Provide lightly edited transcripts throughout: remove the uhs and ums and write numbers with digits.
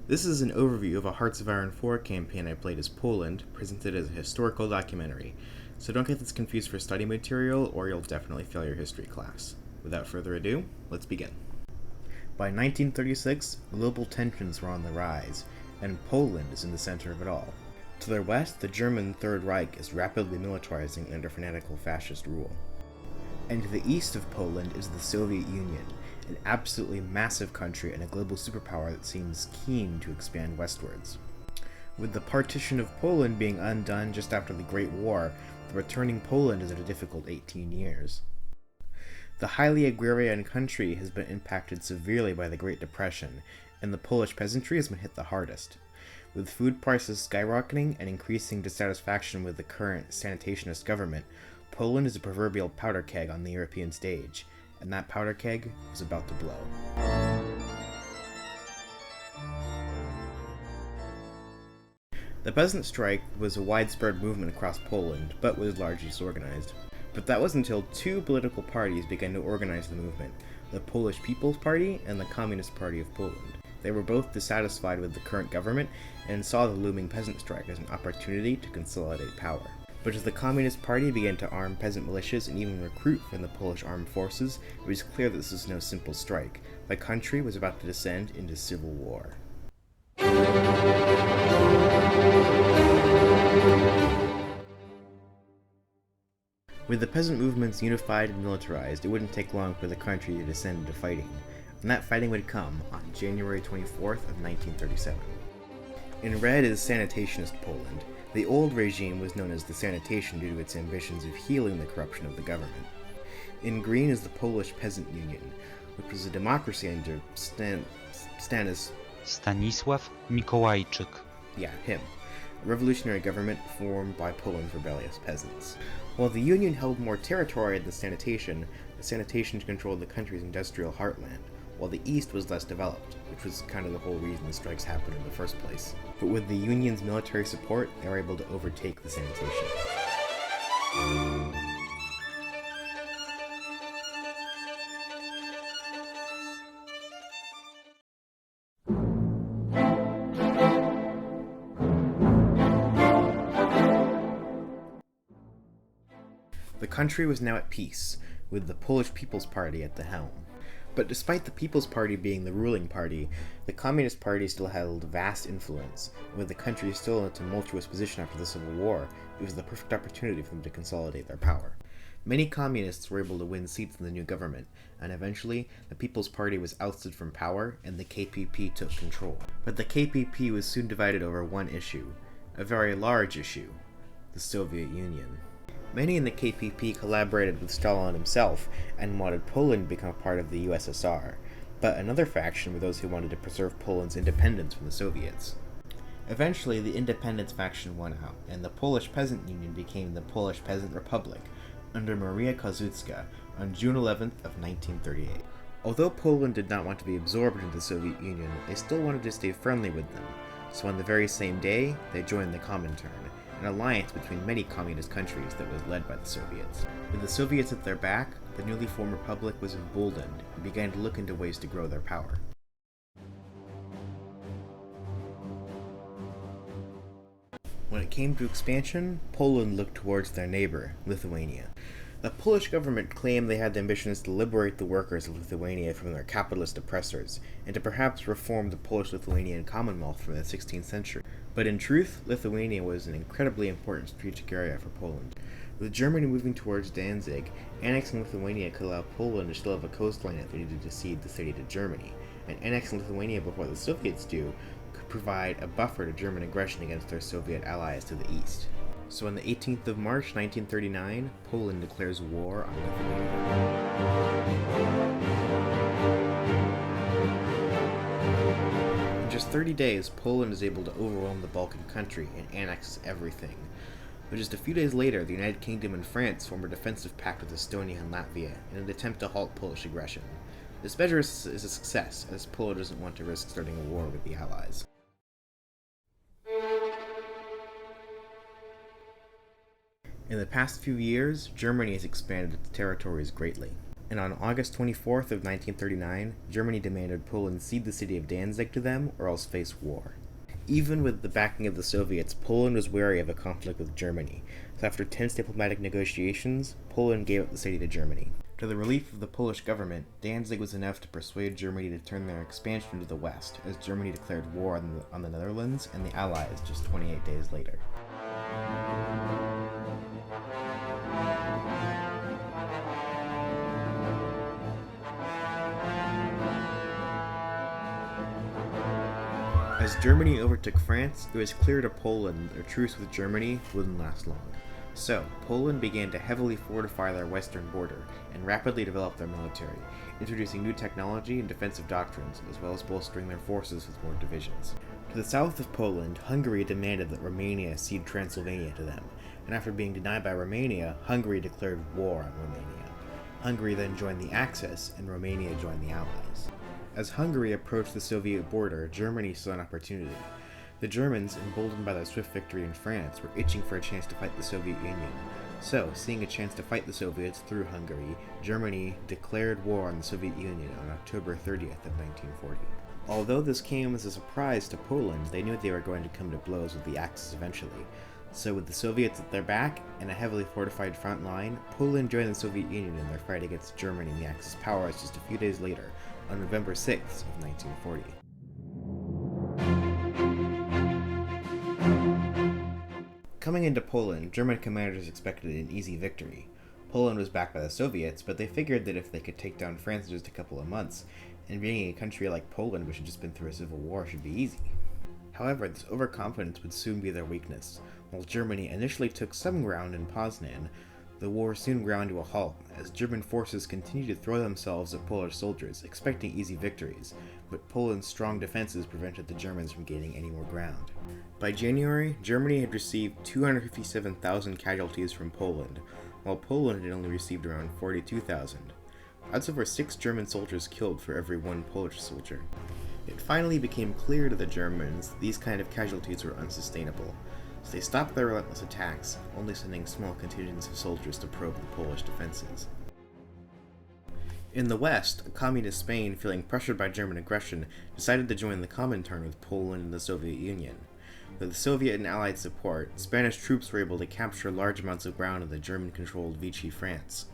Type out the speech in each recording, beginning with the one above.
This is an overview of a Hearts of Iron 4 campaign I played as Poland, presented as a historical documentary, so don't get this confused for study material or you'll definitely fail your history class. Without further ado, let's begin. By 1936, global tensions were on the rise, and Poland is in the center of it all. To their west, the German Third Reich is rapidly militarizing under fanatical fascist rule. And to the east of Poland is the Soviet Union, an absolutely massive country and a global superpower that seems keen to expand westwards. With the partition of Poland being undone just after the Great War, the returning Poland is at a difficult 18 years. The highly agrarian country has been impacted severely by the Great Depression, and the Polish peasantry has been hit the hardest. With food prices skyrocketing and increasing dissatisfaction with the current sanitationist government, Poland is a proverbial powder keg on the European stage, and that powder keg was about to blow. The peasant strike was a widespread movement across Poland, but was largely disorganized. But that was until two political parties began to organize the movement, the Polish People's Party and the Communist Party of Poland. They were both dissatisfied with the current government and saw the looming peasant strike as an opportunity to consolidate power. But as the Communist Party began to arm peasant militias and even recruit from the Polish armed forces, it was clear that this was no simple strike. The country was about to descend into civil war. With the peasant movements unified and militarized, it wouldn't take long for the country to descend into fighting, and that fighting would come on January 24th of 1937. In red is sanitation-ist Poland. The old regime was known as the Sanitation due to its ambitions of healing the corruption of the government. In green is the Polish Peasant Union, which was a democracy under Stanisław Mikołajczyk. Yeah, him. A revolutionary government formed by Poland's rebellious peasants. While the Union held more territory than the Sanitation controlled the country's industrial heartland, while the East was less developed, which was kind of the whole reason the strikes happened in the first place. But with the Union's military support, they were able to overtake the Sanitation. The country was now at peace, with the Polish People's Party at the helm. But despite the People's Party being the ruling party, the Communist Party still held vast influence, and with the country still in a tumultuous position after the Civil War, it was the perfect opportunity for them to consolidate their power. Many communists were able to win seats in the new government, and eventually, the People's Party was ousted from power and the KPP took control. But the KPP was soon divided over one issue, a very large issue, the Soviet Union. Many in the KPP collaborated with Stalin himself and wanted Poland to become part of the USSR, but another faction were those who wanted to preserve Poland's independence from the Soviets. Eventually, the independence faction won out, and the Polish Peasant Union became the Polish Peasant Republic under Maria Kosciuszko on June 11th of 1938. Although Poland did not want to be absorbed into the Soviet Union, they still wanted to stay friendly with them, so on the very same day, they joined the Comintern, an alliance between many communist countries that was led by the Soviets. With the Soviets at their back, the newly formed republic was emboldened and began to look into ways to grow their power. When it came to expansion, Poland looked towards their neighbor, Lithuania. The Polish government claimed they had the ambitions to liberate the workers of Lithuania from their capitalist oppressors, and to perhaps reform the Polish-Lithuanian Commonwealth from the 16th century. But in truth, Lithuania was an incredibly important strategic area for Poland. With Germany moving towards Danzig, annexing Lithuania could allow Poland to still have a coastline if they needed to cede the city to Germany, and annexing Lithuania before the Soviets do could provide a buffer to German aggression against their Soviet allies to the east. So on the 18th of March 1939, Poland declares war on Lithuania. In just 30 days, Poland is able to overwhelm the Balkan country and annexes everything. But just a few days later, the United Kingdom and France form a defensive pact with Estonia and Latvia in an attempt to halt Polish aggression. This measure is a success, as Poland doesn't want to risk starting a war with the Allies. In the past few years, Germany has expanded its territories greatly. And on August 24th of 1939, Germany demanded Poland cede the city of Danzig to them or else face war. Even with the backing of the Soviets, Poland was wary of a conflict with Germany, so after tense diplomatic negotiations, Poland gave up the city to Germany. To the relief of the Polish government, Danzig was enough to persuade Germany to turn their expansion to the west, as Germany declared war on the Netherlands and the Allies just 28 days later. As Germany overtook France, it was clear to Poland that a truce with Germany wouldn't last long. So, Poland began to heavily fortify their western border and rapidly develop their military, introducing new technology and defensive doctrines, as well as bolstering their forces with more divisions. To the south of Poland, Hungary demanded that Romania cede Transylvania to them, and after being denied by Romania, Hungary declared war on Romania. Hungary then joined the Axis, and Romania joined the Allies. As Hungary approached the Soviet border, Germany saw an opportunity. The Germans, emboldened by their swift victory in France, were itching for a chance to fight the Soviet Union. So, seeing a chance to fight the Soviets through Hungary, Germany declared war on the Soviet Union on October 30th of 1940. Although this came as a surprise to Poland, they knew they were going to come to blows with the Axis eventually. So with the Soviets at their back and a heavily fortified front line, Poland joined the Soviet Union in their fight against Germany and the Axis powers just a few days later, on November 6th of 1940. Coming into Poland, German commanders expected an easy victory. Poland was backed by the Soviets, but they figured that if they could take down France in just a couple of months, and being a country like Poland, which had just been through a civil war, should be easy. However, this overconfidence would soon be their weakness. While Germany initially took some ground in Poznan, the war soon ground to a halt, as German forces continued to throw themselves at Polish soldiers, expecting easy victories, but Poland's strong defenses prevented the Germans from gaining any more ground. By January, Germany had received 257,000 casualties from Poland, while Poland had only received around 42,000. That's over 6 German soldiers killed for every 1 Polish soldier. It finally became clear to the Germans that these kind of casualties were unsustainable, so they stopped their relentless attacks, only sending small contingents of soldiers to probe the Polish defenses. In the west, communist Spain, feeling pressured by German aggression, decided to join the Comintern with Poland and the Soviet Union. With Soviet and Allied support, Spanish troops were able to capture large amounts of ground in the German-controlled Vichy France.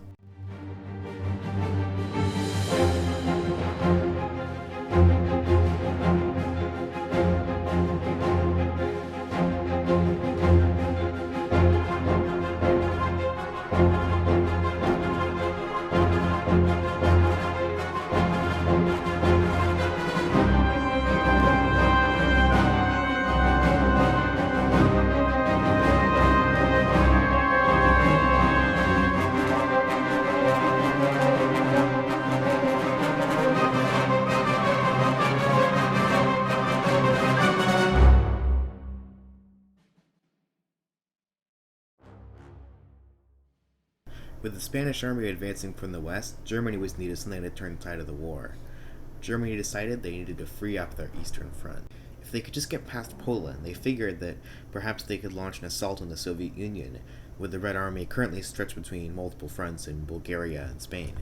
With the Spanish army advancing from the west, Germany was needed something to turn the tide of the war. Germany decided they needed to free up their eastern front. If they could just get past Poland, they figured that perhaps they could launch an assault on the Soviet Union, with the Red Army currently stretched between multiple fronts in Bulgaria and Spain.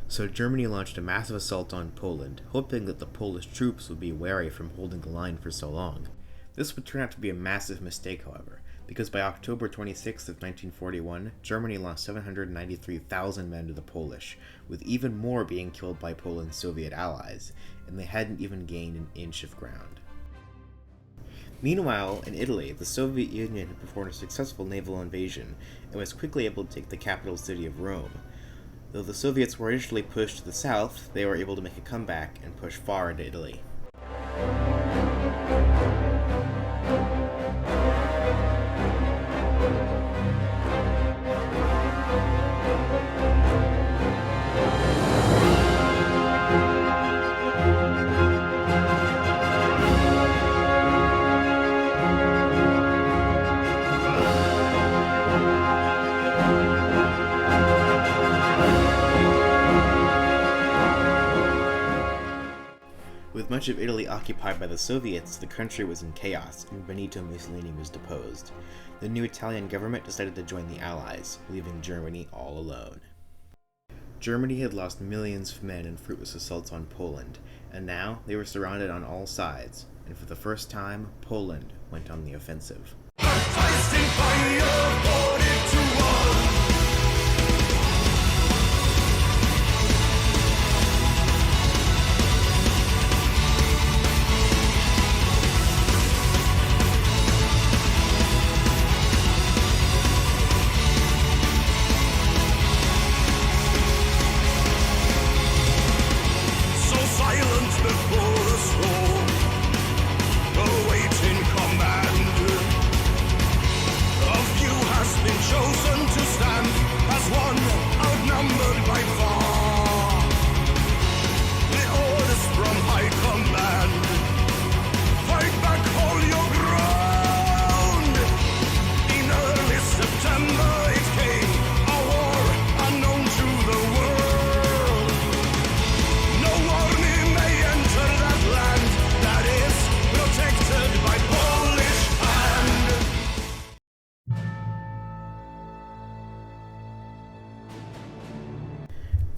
So Germany launched a massive assault on Poland, hoping that the Polish troops would be wary from holding the line for so long. This would turn out to be a massive mistake, however, because by October 26th of 1941, Germany lost 793,000 men to the Polish, with even more being killed by Poland's Soviet allies, and they hadn't even gained an inch of ground. Meanwhile, in Italy, the Soviet Union had performed a successful naval invasion and was quickly able to take the capital city of Rome. Though the Soviets were initially pushed to the south, they were able to make a comeback and push far into Italy. With much of Italy occupied by the Soviets, the country was in chaos, and Benito Mussolini was deposed. The new Italian government decided to join the Allies, leaving Germany all alone. Germany had lost millions of men in fruitless assaults on Poland, and now they were surrounded on all sides, and for the first time, Poland went on the offensive.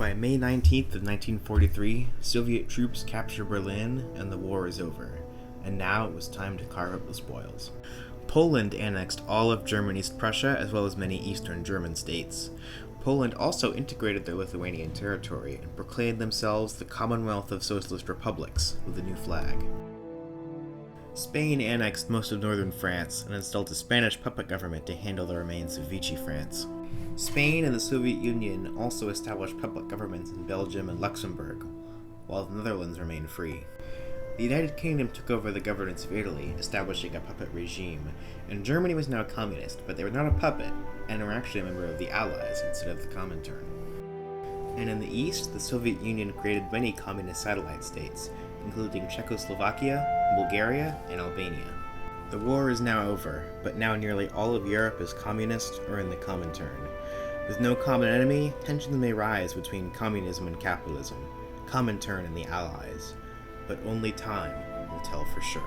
By May 19th of 1943, Soviet troops capture Berlin and the war is over, and now it was time to carve up the spoils. Poland annexed all of Germany's Prussia as well as many eastern German states. Poland also integrated their Lithuanian territory and proclaimed themselves the Commonwealth of Socialist Republics with a new flag. Spain annexed most of northern France and installed a Spanish puppet government to handle the remains of Vichy France. Spain and the Soviet Union also established puppet governments in Belgium and Luxembourg, while the Netherlands remained free. The United Kingdom took over the governance of Italy, establishing a puppet regime, and Germany was now communist, but they were not a puppet, and were actually a member of the Allies instead of the Comintern. And in the east, the Soviet Union created many communist satellite states, including Czechoslovakia, Bulgaria, and Albania. The war is now over, but now nearly all of Europe is communist or in the Comintern. With no common enemy, tensions may rise between communism and capitalism, Comintern and the Allies, but only time will tell for sure.